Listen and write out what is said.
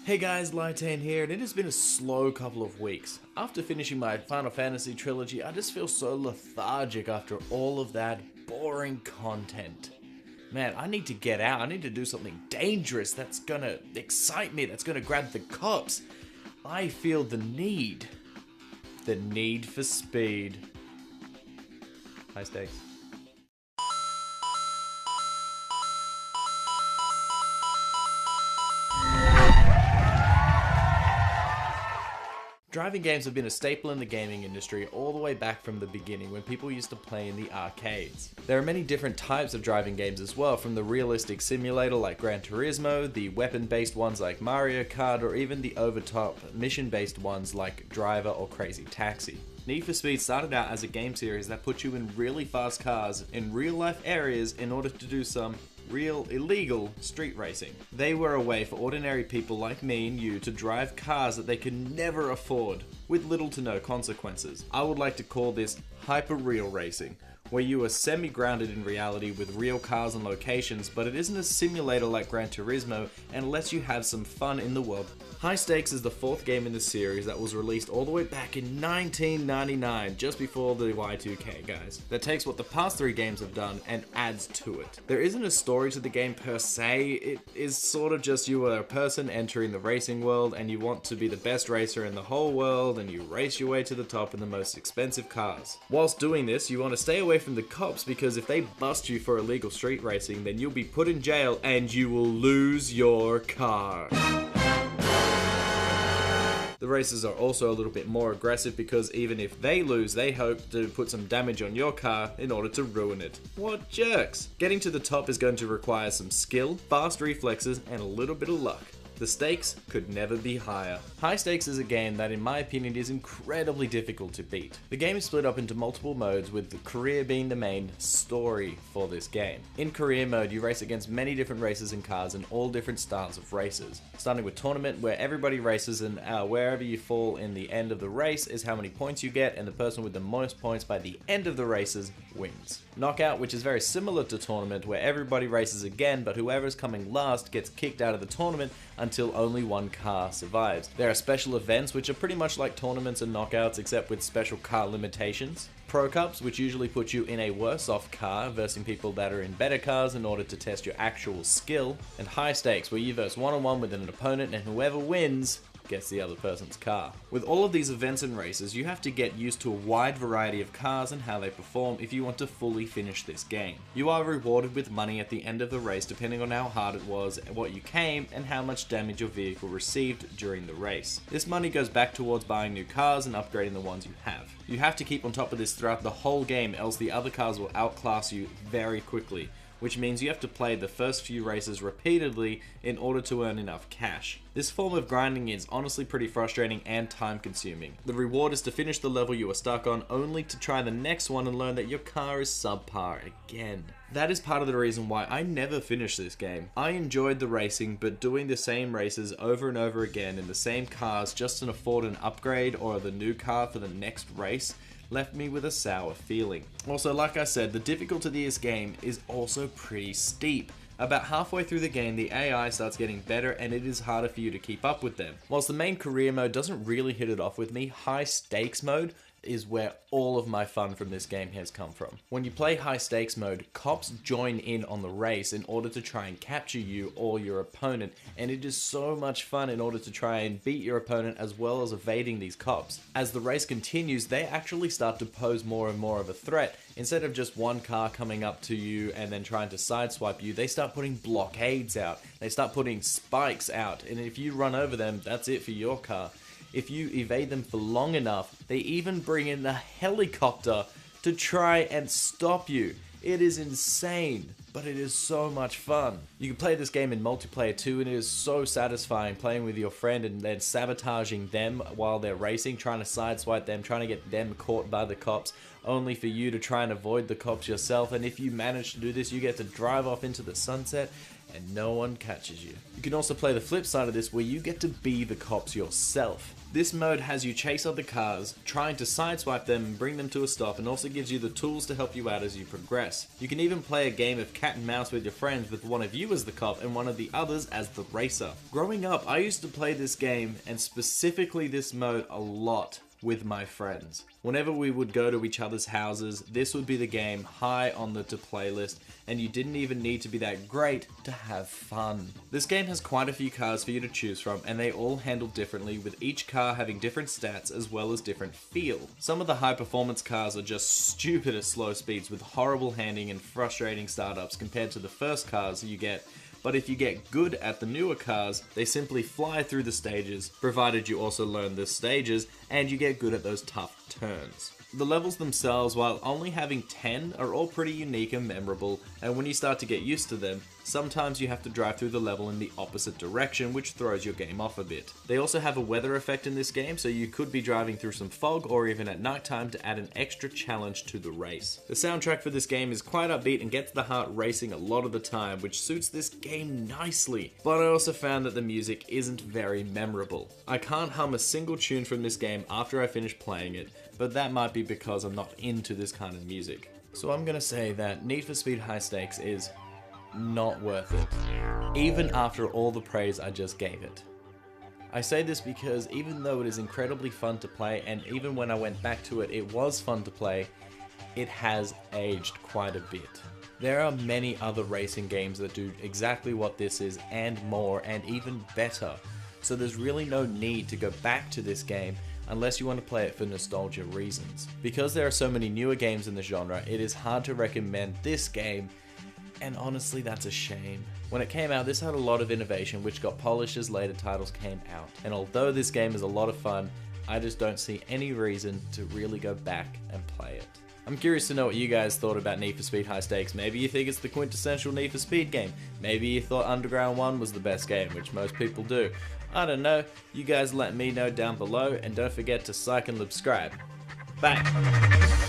Hey guys, Lytane here, and it has been a slow couple of weeks. After finishing my Final Fantasy trilogy, I just feel so lethargic after all of that boring content. Man, I need to get out. I need to do something dangerous that's gonna excite me, that's gonna grab the cops. I feel the need. The need for speed. High stakes. Driving games have been a staple in the gaming industry all the way back from the beginning when people used to play in the arcades. There are many different types of driving games as well, from the realistic simulator like Gran Turismo, the weapon-based ones like Mario Kart, or even the over-top mission-based ones like Driver or Crazy Taxi. Need for Speed started out as a game series that put you in really fast cars in real-life areas in order to do some real illegal street racing. They were a way for ordinary people like me and you to drive cars that they could never afford, with little to no consequences. I would like to call this hyper-real racing, where you are semi-grounded in reality with real cars and locations, but it isn't a simulator like Gran Turismo and lets you have some fun in the world. High Stakes is the fourth game in the series that was released all the way back in 1999, just before the Y2K, guys. That takes what the past three games have done and adds to it. There isn't a story to the game per se, it is sort of just you are a person entering the racing world and you want to be the best racer in the whole world and you race your way to the top in the most expensive cars. Whilst doing this, you want to stay away from the cops because if they bust you for illegal street racing, then you'll be put in jail and you will lose your car. The races are also a little bit more aggressive because even if they lose, they hope to put some damage on your car in order to ruin it. What jerks! Getting to the top is going to require some skill, fast reflexes, and a little bit of luck. The stakes could never be higher. High Stakes is a game that in my opinion is incredibly difficult to beat. The game is split up into multiple modes, with the career being the main story for this game. In career mode you race against many different races and cars and all different styles of races. Starting with tournament, where everybody races and wherever you fall in the end of the race is how many points you get, and the person with the most points by the end of the races wins. Knockout, which is very similar to tournament, where everybody races again but whoever's coming last gets kicked out of the tournament until only one car survives. There are special events which are pretty much like tournaments and knockouts except with special car limitations. Pro Cups, which usually put you in a worse off car versus people that are in better cars in order to test your actual skill. And High Stakes, where you verse one-on-one with an opponent and whoever wins gets the other person's car. With all of these events and races, you have to get used to a wide variety of cars and how they perform if you want to fully finish this game. You are rewarded with money at the end of the race depending on how hard it was, what you came, and how much damage your vehicle received during the race. This money goes back towards buying new cars and upgrading the ones you have. You have to keep on top of this throughout the whole game, else the other cars will outclass you very quickly, which means you have to play the first few races repeatedly in order to earn enough cash. This form of grinding is honestly pretty frustrating and time consuming. The reward is to finish the level you are stuck on, only to try the next one and learn that your car is subpar again. That is part of the reason why I never finished this game. I enjoyed the racing, but doing the same races over and over again in the same cars just to afford an upgrade or the new car for the next race left me with a sour feeling. Also, like I said, the difficulty of this game is also pretty steep. About halfway through the game, the AI starts getting better and it is harder for you to keep up with them. Whilst the main career mode doesn't really hit it off with me, High Stakes mode is where all of my fun from this game has come from. When you play High Stakes mode, cops join in on the race in order to try and capture you or your opponent, and it is so much fun in order to try and beat your opponent as well as evading these cops. As the race continues, they actually start to pose more and more of a threat. Instead of just one car coming up to you and then trying to sideswipe you, they start putting blockades out, they start putting spikes out, and if you run over them, that's it for your car. If you evade them for long enough, they even bring in a helicopter to try and stop you. It is insane, but it is so much fun. You can play this game in multiplayer too, and it is so satisfying playing with your friend and then sabotaging them while they're racing, trying to sideswipe them, trying to get them caught by the cops, only for you to try and avoid the cops yourself. And if you manage to do this, you get to drive off into the sunset and no one catches you. You can also play the flip side of this where you get to be the cops yourself. This mode has you chase other cars, trying to sideswipe them and bring them to a stop, and also gives you the tools to help you out as you progress. You can even play a game of cat and mouse with your friends with one of you as the cop and one of the others as the racer. Growing up, I used to play this game, and specifically this mode, a lot with my friends. Whenever we would go to each other's houses, this would be the game high on the to play list, and you didn't even need to be that great to have fun. This game has quite a few cars for you to choose from, and they all handle differently, with each car having different stats as well as different feel. Some of the high performance cars are just stupid at slow speeds with horrible handling and frustrating startups compared to the first cars you get. But if you get good at the newer cars, they simply fly through the stages, provided you also learn the stages and you get good at those tough turns. The levels themselves, while only having 10, are all pretty unique and memorable, and when you start to get used to them, sometimes you have to drive through the level in the opposite direction, which throws your game off a bit. They also have a weather effect in this game, so you could be driving through some fog or even at nighttime to add an extra challenge to the race. The soundtrack for this game is quite upbeat and gets the heart racing a lot of the time, which suits this game nicely, but I also found that the music isn't very memorable. I can't hum a single tune from this game after I finish playing it, but that might be because I'm not into this kind of music. So I'm gonna say that Need for Speed High Stakes is not worth it, even after all the praise I just gave it. I say this because even though it is incredibly fun to play, and even when I went back to it, it was fun to play, it has aged quite a bit. There are many other racing games that do exactly what this is and more, and even better, so there's really no need to go back to this game unless you want to play it for nostalgia reasons. Because there are so many newer games in the genre, it is hard to recommend this game, and honestly that's a shame. When it came out, this had a lot of innovation which got polished as later titles came out, and although this game is a lot of fun, I just don't see any reason to really go back and play it. I'm curious to know what you guys thought about Need for Speed High Stakes. Maybe you think it's the quintessential Need for Speed game. Maybe you thought Underground 1 was the best game, which most people do. I don't know, you guys let me know down below, and don't forget to like and subscribe. Bye!